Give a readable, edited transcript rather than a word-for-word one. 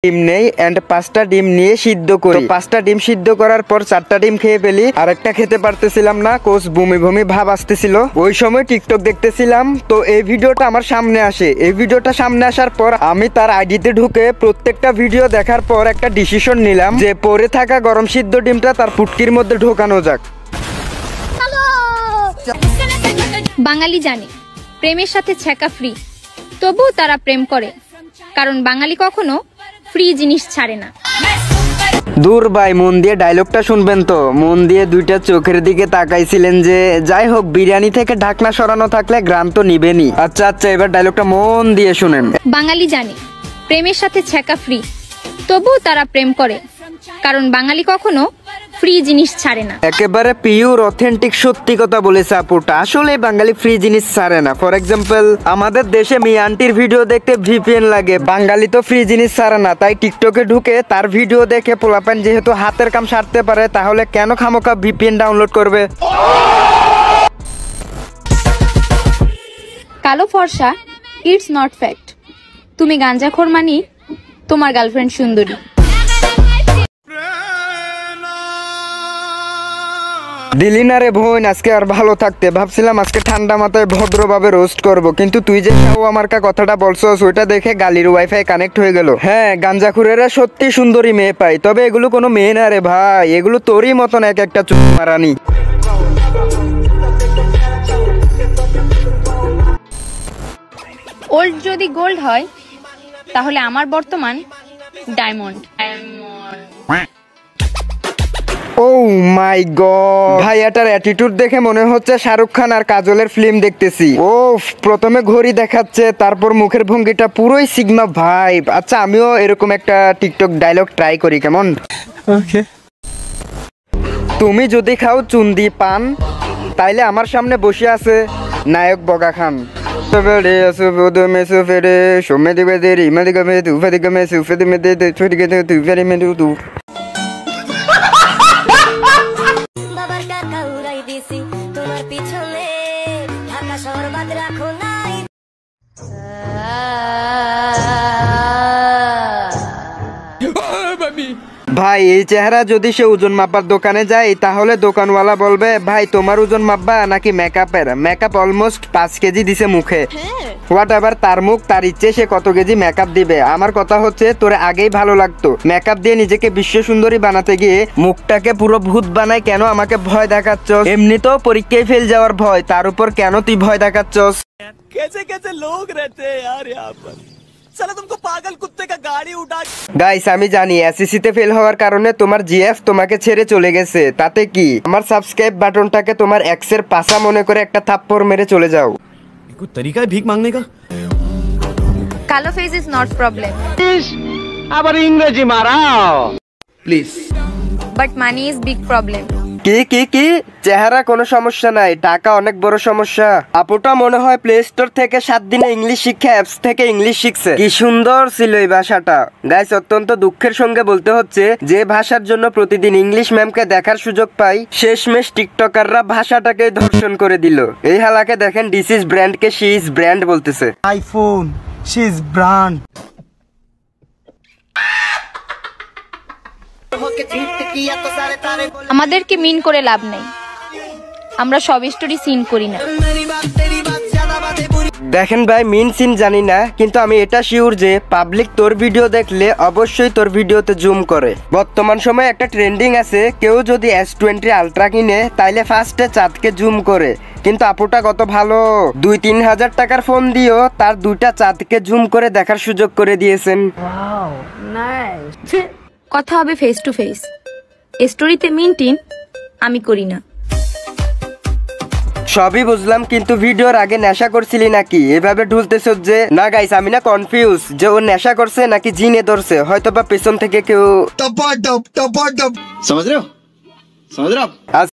ডিম নেই এন্ড 5টা ডিম নিয়ে সিদ্ধ করি। 5টা ডিম সিদ্ধ করার পর 4টা ডিম খেয়ে ফেলি, আরেকটা খেতে পারতেছিলাম না, কোষ বমি বমি ভাব আসতেছিল। ওই সময় টিকটক দেখতেছিলাম, তো এই ভিডিওটা আমার সামনে আসে। এই ভিডিওটা সামনে আসার পর আমি তার আইডিতে ঢুকে প্রত্যেকটা ভিডিও দেখার পর একটা ডিসিশন নিলাম যে পরে থাকা গরম সিদ্ধ ডিমটা তার ফুটকির মধ্যে ঢোকানো যাক। বাঙালি জানে প্রেমের সাথে ছ্যাঁকা ফ্রি, তবুও তারা প্রেম করে, কারণ বাঙালি কখনো ফ্রি জিনিস ছাড়ে না। দূর ভাই, মন দিয়ে ডায়লগটা শুনবেন তো। মন দিয়ে দুইটা চোখের দিকে তাকাইছিলেন যে যাই হোক বিরিয়ানি থেকে ঢাকনা সরানো থাকলে গ্রাম তো নিবেনি। আচ্ছা আচ্ছা, এবার ডায়লগটা মন দিয়ে শুনেন। বাঙালি জানে প্রেমের সাথে ছ্যাঁকা ফ্রি, তবুও তারা প্রেম করে, কারণ বাঙালি কখনো ফ্রি জিনিস ছাড়ে না। একেবারে পিওর অথেন্টিক সত্যি কথা বলেছে আপুটা। আসলে বাঙালি ফ্রি জিনিস ছাড়ে না। ফর এক্সাম্পল, আমাদের দেশে মেয়ে আন্টির ভিডিও দেখতে ভিপিএন লাগে, বাঙালি তো ফ্রি জিনিস ছাড়ে না। তাই টিকটকে ঢুকে তার ভিডিও দেখে পোলাপান যেহেতু হাতের কাম সারতে পারে, তাহলে কেন খামোকা ভিপিএন ডাউনলোড করবে? কালো ফর্সা ইটস নট ফ্যাক্ট। তুমি গাঞ্জাখোর মানি তোমার গার্লফ্রেন্ড সুন্দরী। দিলি না রে বোন, আজকে আর ভালো থাকতে ভাবছিলাম আজকে ঠান্ডা মাথায় ভদ্রভাবে রোস্ট করব, কিন্তু তুই যে শাহু আমারকা কথাটা বলছস ওইটা দেখে গালির ওয়াইফাই কানেক্ট হয়ে গেল। হ্যাঁ, গাঞ্জাখুরেরা সত্যি সুন্দরী মেয়ে পায়, তবে এগুলো কোনো মেয়ে না রে ভাই, এগুলো তোরই মতন এক একটা চুপ মারানি। ওল্ড যদি গোল্ড হয় তাহলে আমার বর্তমান ডায়মন্ড। ও মাই গড, ভাইয়াটার অ্যাটিটিউড দেখে মনে হচ্ছে শাহরুখ খান আর কাজলের ফিল্ম দেখতেছি। ও প্রথমে ঘড়ি দেখাচ্ছে, তারপর মুখের ভঙ্গিটা পুরোই সিগমা ভাইব। আচ্ছা, আমিও এরকম একটা টিকটক ডায়লগ ট্রাই করি, কেমন? ওকে। তুমি যদি খাও চুন্দি পান, তাইলে আমার সামনে বসে আছে নায়ক বগা খান। ভাই, এই চেহারা যদি সে ওজন মাপার দোকানে যায়, তাহলে দোকানওয়ালা বলবে ভাই তোমার ওজন মাপবা নাকি মেকআপের? মেকআপ অলমোস্ট 5 কেজি দিছে মুখে। হোয়াট এভার, তার মুখ তার ইচ্ছে, সে কত কেজি মেকআপ দিবে। আমার কথা হচ্ছে তোরে আগেই ভালো লাগতো, মেকআপ দিয়ে নিজেকে বিশ্ব সুন্দরী বানাতে গিয়ে মুখটাকে পুরো ভূত বানায় কেন আমাকে ভয় দেখাচ্ছস? এমনিতেও পরীক্ষায় ফেল যাওয়ার ভয়, তার উপর কেন তুই ভয় দেখাচ্ছস? कैसे कैसे लोग रहते हैं यार यहाँ पर। साला तुमको पागल कुत्ते का गाड़ी उठा। গাইস, আমি জানি এসএসসি তে ফেল হওয়ার কারণে তোমার জিএফ তোমাকে ছেড়ে চলে গেছে, তাতে কি? আমার সাবস্ক্রাইব বাটনটাকে তোমার এক্সের পাশা মনে করে একটা থাপ্পড় মেরে চলে যাও। कोई तरीका है भीख मांगने का? কালো ফেস ইজ নট প্রবলেম, আবার ইংরেজি মারাও please. But money is big problem. কি কি কি? চেহারা কোনো সমস্যা নাই, টাকা অনেক বড় সমস্যা। আপুটা মনে হয় প্লে স্টোর থেকে 7 দিনে ইংলিশ শিক্ষা অ্যাপস থেকে ইংলিশ শিখছে। কি সুন্দর ছিল এই ভাষাটা। গাইস, অত্যন্ত দুঃখের সঙ্গে বলতে হচ্ছে, যে ভাষার জন্য প্রতিদিন ইংলিশ ম্যামকে দেখার সুযোগ পাই, শেষমেশ টিকটকাররা ভাষাটাকে ধর্ষণ করে দিল। এই হালাকে দেখেন, দিস ইজ ব্র্যান্ডকে শি ইজ ব্র্যান্ড বলতেছে। iPhone, she's brand. আমাদেরকে মিন করে লাভ নাই, আমরা সব স্টোরি সিন করি না। দেখেন ভাই, মিন সিন জানি না, কিন্তু আমি এটা শিওর যে পাবলিক তোর ভিডিও দেখলে অবশ্যই তোর ভিডিওতে জুম করে। বর্তমান সময়ে একটা ট্রেন্ডিং আছে, কেউ যদি S20 আলট্রা কিনে তাইলে ফার্স্টে চাঁদকে জুম করে, কিন্তু আপুটা কত ভালো, 2-3 হাজার টাকার ফোন দিয়েও তার 2টা চাঁদকে জুম করে দেখার সুযোগ করে দিয়েছেন। কথা হবে ফেস টু ফেস, স্টোরিতে মিনটিন আমি করি না। সবই বুঝলাম, কিন্তু ভিডিওর আগে নেশা করছিলি নাকি? এভাবে ঢুলতেছ যে? না গাইস, আমি না কনফিউজ যে ও নেশা করছে নাকি জিনে ধরছে, হয়তো বা পেছন থেকে কেউ। समझ रहे हो? समझ रहे हो?